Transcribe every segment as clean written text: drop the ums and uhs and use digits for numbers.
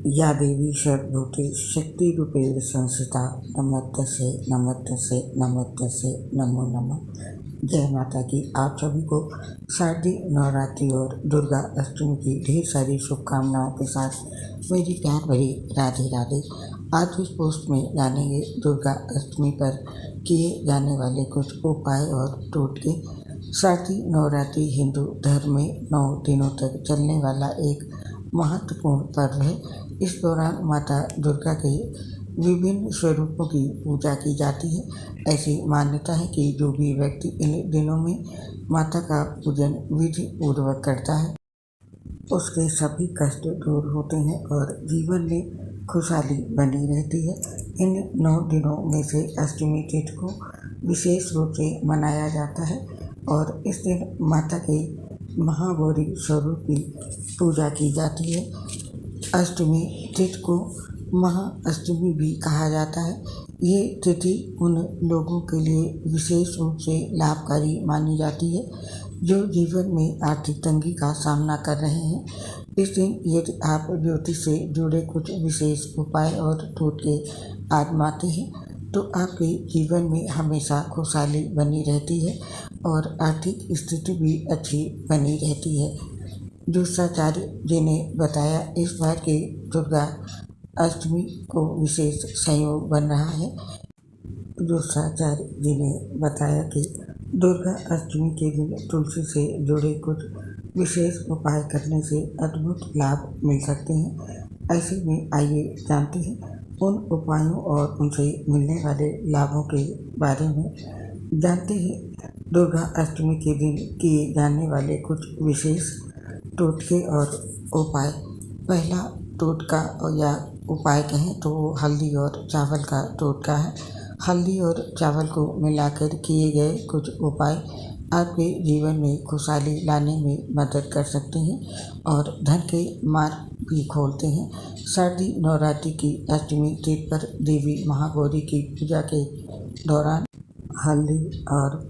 या देवी सर्वभूते शक्तिरूपेण संस्थिता नमस्तस्यै नमस्तस्यै नमस्तस्यै नमो नमः। जय माता की। आप सभी को शारदीय नवरात्रि और दुर्गा अष्टमी की ढेर सारी शुभकामनाओं के साथ मेरी प्यार भरी राधे राधे। आज इस पोस्ट में जानेंगे दुर्गा अष्टमी पर किए जाने वाले कुछ उपाय और टोटके। शारदीय नवरात्रि हिंदू धर्म में 9 दिनों तक चलने वाला एक महत्वपूर्ण पर्व है। इस दौरान माता दुर्गा के विभिन्न स्वरूपों की पूजा की जाती है। ऐसी मान्यता है कि जो भी व्यक्ति इन दिनों में माता का पूजन विधि पूर्वक करता है उसके सभी कष्ट दूर होते हैं और जीवन में खुशहाली बनी रहती है। इन 9 दिनों में से अष्टमी तिथि को विशेष रूप से मनाया जाता है और इस दिन माता के महागौरी स्वरूप की पूजा की जाती है। अष्टमी तिथि को महाअष्टमी भी कहा जाता है। ये तिथि उन लोगों के लिए विशेष रूप से लाभकारी मानी जाती है जो जीवन में आर्थिक तंगी का सामना कर रहे हैं। इस दिन यदि आप ज्योतिष से जुड़े कुछ विशेष उपाय और टोटके आजमाते हैं तो आपके जीवन में हमेशा खुशहाली बनी रहती है और आर्थिक स्थिति भी अच्छी बनी रहती है। ज्योतिषाचार्य जी ने बताया इस बार की दुर्गा अष्टमी को विशेष संयोग बन रहा है। ज्योतिषाचार्य जी ने बताया कि दुर्गा अष्टमी के दिन तुलसी से जुड़े कुछ विशेष उपाय करने से अद्भुत लाभ मिल सकते हैं। ऐसे में आइए जानते हैं उन उपायों और उनसे मिलने वाले लाभों के बारे में। जानते हैं दुर्गा अष्टमी के दिन किए जाने वाले कुछ विशेष टोटके और उपाय। पहला टोटका या उपाय कहें तो वो हल्दी और चावल का टोटका है। हल्दी और चावल को मिलाकर किए गए कुछ उपाय आपके जीवन में खुशहाली लाने में मदद कर सकते हैं और धन के मार्ग भी खोलते हैं। शारदीय नवरात्रि की अष्टमी तिथि पर देवी महागौरी की पूजा के दौरान हल्दी और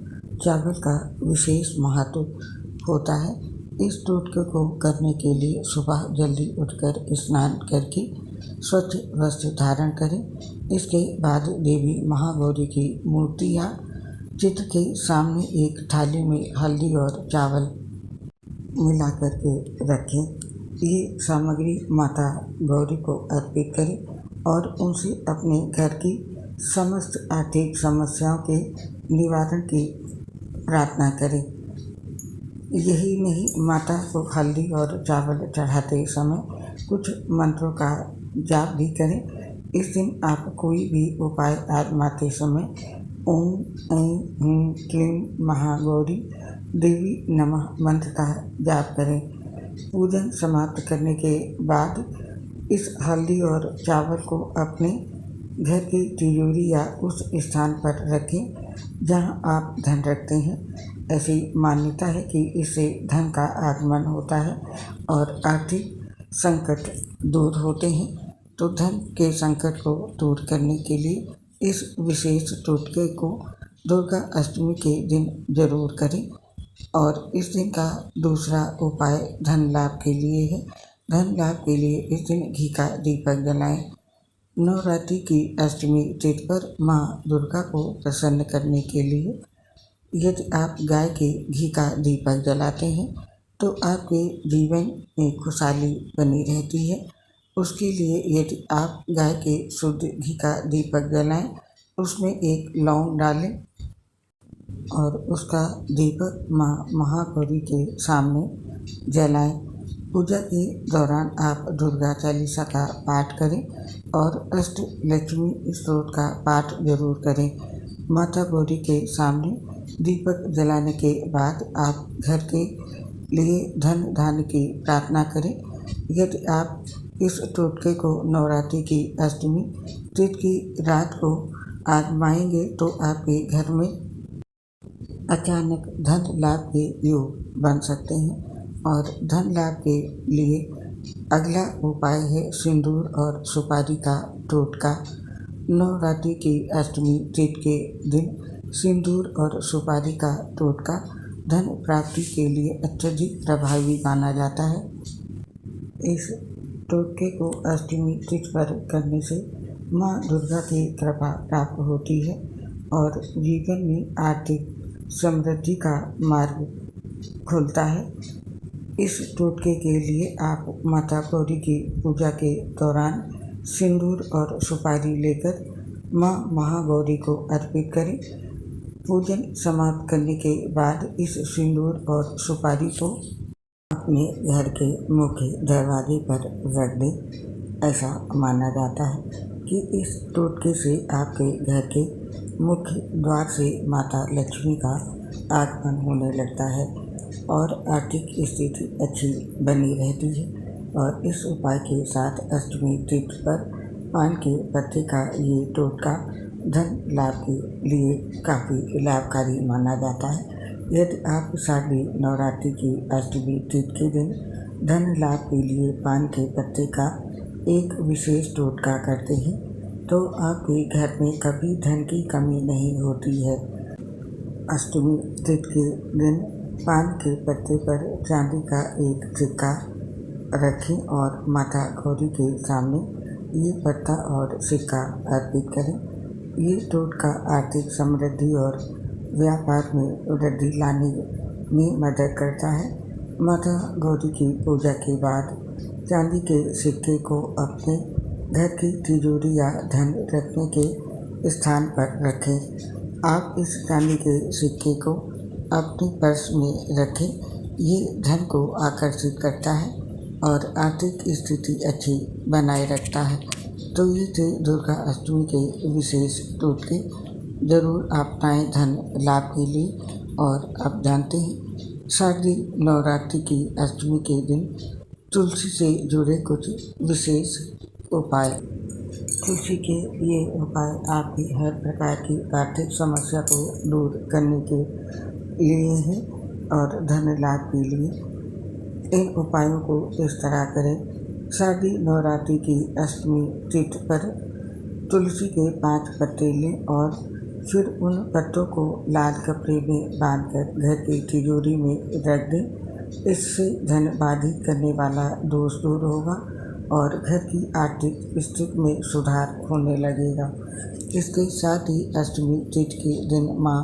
चावल का विशेष महत्व होता है। इस टोटके को करने के लिए सुबह जल्दी उठकर स्नान करके स्वच्छ वस्त्र धारण करें। इसके बाद देवी महागौरी की मूर्ति या चित्र के सामने एक थाली में हल्दी और चावल मिला करके रखें। ये सामग्री माता गौरी को अर्पित करें और उनसे अपने घर की समस्त आर्थिक समस्याओं के निवारण की प्रार्थना करें। यही नहीं, माता को हल्दी और चावल चढ़ाते समय कुछ मंत्रों का जाप भी करें। इस दिन आप कोई भी उपाय आजमाते समय ओम ऐं ह्रीं क्लीं महागौरी देवी नमः मंत्र का जाप करें। पूजन समाप्त करने के बाद इस हल्दी और चावल को अपने घर की तिजोरी या उस स्थान पर रखें जहां आप धन रखते हैं। ऐसी मान्यता है कि इससे धन का आगमन होता है और आर्थिक संकट दूर होते हैं। तो धन के संकट को दूर करने के लिए इस विशेष टोटके को दुर्गा अष्टमी के दिन जरूर करें। और इस दिन का दूसरा उपाय धन लाभ के लिए है। धन लाभ के लिए इस दिन घी का दीपक जलाएं। नवरात्रि की अष्टमी तिथि पर माँ दुर्गा को प्रसन्न करने के लिए यदि आप गाय के घी का दीपक जलाते हैं तो आपके जीवन में खुशहाली बनी रहती है। उसके लिए यदि आप गाय के शुद्ध घी का दीपक जलाएं, उसमें एक लौंग डालें और उसका दीपक माँ महागौरी के सामने जलाएं। पूजा के दौरान आप दुर्गा चालीसा का पाठ करें और अष्टलक्ष्मी स्तोत्र का पाठ जरूर करें। माता गौरी के सामने दीपक जलाने के बाद आप घर के लिए धन धान्य की प्रार्थना करें। यदि आप इस टोटके को नवरात्रि की अष्टमी तिथि की रात को आजमाएंगे तो आपके घर में अचानक धन लाभ के योग बन सकते हैं। और धन लाभ के लिए अगला उपाय है सिंदूर और सुपारी का टोटका। नवरात्रि की अष्टमी तिथि के दिन सिंदूर और सुपारी का टोटका धन प्राप्ति के लिए अत्यधिक प्रभावी माना जाता है। इस टोटके को अष्टमी तिथि पर करने से माँ दुर्गा की कृपा प्राप्त होती है और जीवन में आर्थिक समृद्धि का मार्ग खुलता है। इस टोटके के लिए आप माता गौरी की पूजा के दौरान सिंदूर और सुपारी लेकर माँ महागौरी को अर्पित करें। पूजन समाप्त करने के बाद इस सिंदूर और सुपारी को अपने घर के मुख्य दरवाजे पर रख दें। ऐसा माना जाता है कि इस टोटके से आपके घर के मुख्य द्वार से माता लक्ष्मी का आगमन होने लगता है और आर्थिक स्थिति अच्छी बनी रहती है। और इस उपाय के साथ अष्टमी तिथि पर पान के पत्ते का ये टोटका धन लाभ के लिए काफ़ी लाभकारी माना जाता है। यदि आप शारदीय नवरात्रि की अष्टमी तिथि के दिन धन लाभ के लिए पान के पत्ते का एक विशेष टोटका करते हैं तो आपके घर में कभी धन की कमी नहीं होती है। अष्टमी तिथि के दिन पान के पत्ते पर चांदी का एक सिक्का रखें और माता गौरी के सामने ये पत्ता और सिक्का अर्पित करें। ये टोटका आर्थिक समृद्धि और व्यापार में वृद्धि लाने में मदद करता है। माता गौरी की पूजा के बाद चांदी के सिक्के को अपने घर की तिजोरी या धन रखने के स्थान पर रखें। आप इस चांदी के सिक्के को अपने पर्स में रखें। ये धन को आकर्षित करता है और आर्थिक स्थिति अच्छी बनाए रखता है। तो ये थे दुर्गा अष्टमी के विशेष टोटके। ज़रूर अपनाएं धन लाभ के लिए। और आप जानते हैं शारदीय नवरात्रि की अष्टमी के दिन तुलसी से जुड़े कुछ विशेष उपाय। तुलसी के ये उपाय आपकी हर प्रकार की आर्थिक समस्या को दूर करने के लिए है और धन लाभ के लिए। इन उपायों को इस तरह करें। शारदीय नवरात्रि की अष्टमी तिथि पर तुलसी के 5 पत्ते लें और फिर उन पत्तों को लाल कपड़े में बांधकर घर की तिजोरी में रख दें। इससे धन बाधित करने वाला दोष दूर होगा और घर की आर्थिक स्थिति में सुधार होने लगेगा। इसके साथ ही अष्टमी तिथि के दिन माँ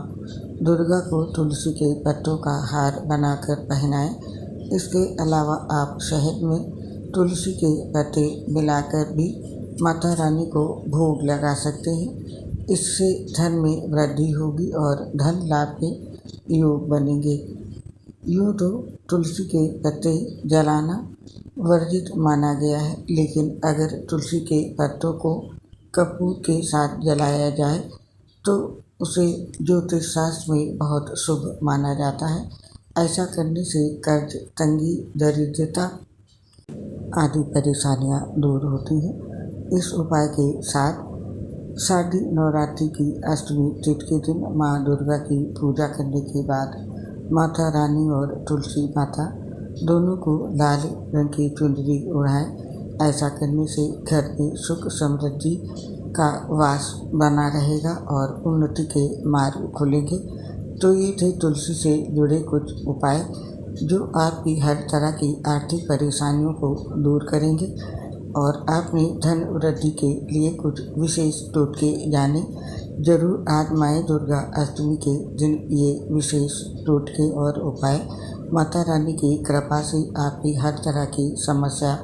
दुर्गा को तुलसी के पत्तों का हार बनाकर पहनाएं। इसके अलावा आप शहद में तुलसी के पत्ते मिलाकर भी माता रानी को भोग लगा सकते हैं। इससे धन में वृद्धि होगी और धन लाभ के योग बनेंगे। यूँ तो तुलसी के पत्ते जलाना वर्जित माना गया है, लेकिन अगर तुलसी के पत्तों को कपूर के साथ जलाया जाए तो उसे ज्योतिष शास्त्र में बहुत शुभ माना जाता है। ऐसा करने से कर्ज, तंगी, दरिद्रता आदि परेशानियां दूर होती हैं। इस उपाय के साथ शारदीय नवरात्रि की अष्टमी तिथि के दिन माँ दुर्गा की पूजा करने के बाद माता रानी और तुलसी माता दोनों को लाल रंग की चुनरी ओढ़ाएं। ऐसा करने से घर में सुख समृद्धि का वास बना रहेगा और उन्नति के मार्ग खुलेंगे। तो ये थे तुलसी से जुड़े कुछ उपाय जो आपकी हर तरह की आर्थिक परेशानियों को दूर करेंगे। और आपने धन वृद्धि के लिए कुछ विशेष टोटके जाने। जरूर आजमाएं दुर्गा अष्टमी के दिन ये विशेष टोटके और उपाय। माता रानी की कृपा से आपकी हर तरह की समस्या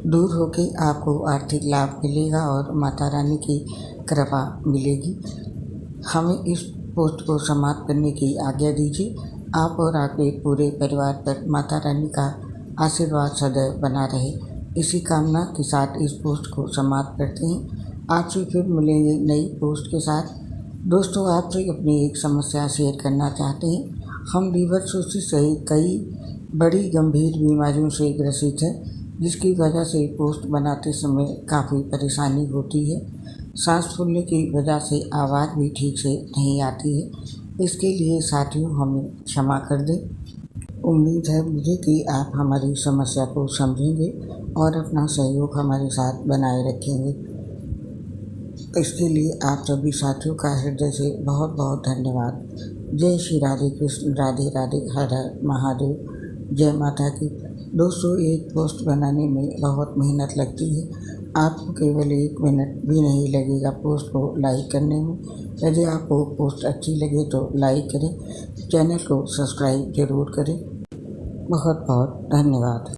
दूर होकर आपको आर्थिक लाभ मिलेगा और माता रानी की कृपा मिलेगी। हमें इस पोस्ट को समाप्त करने की आज्ञा दीजिए। आप और आपके पूरे परिवार पर माता रानी का आशीर्वाद सदैव बना रहे, इसी कामना के साथ इस पोस्ट को समाप्त करते हैं। आपसे फिर मिलेंगे नई पोस्ट के साथ। दोस्तों, आपसे अपनी एक समस्या शेयर करना चाहते हैं। हम लीवर सोसिस सहित कई बड़ी गंभीर बीमारियों से ग्रसित हैं, जिसकी वजह से पोस्ट बनाते समय काफ़ी परेशानी होती है। सांस फूलने की वजह से आवाज़ भी ठीक से नहीं आती है। इसके लिए साथियों हमें क्षमा कर दें। उम्मीद है मुझे कि आप हमारी समस्या को समझेंगे और अपना सहयोग हमारे साथ बनाए रखेंगे। इसके लिए आप सभी साथियों का हृदय से बहुत बहुत धन्यवाद। जय श्री राधे कृष्ण, राधे राधे, हर हर महादेव। जय माता की। दोस्तों, एक पोस्ट बनाने में बहुत मेहनत लगती है। आपको केवल 1 मिनट भी नहीं लगेगा पोस्ट को लाइक करने में। यदि आपको पोस्ट अच्छी लगे तो लाइक करें, चैनल को सब्सक्राइब जरूर करें। बहुत बहुत धन्यवाद।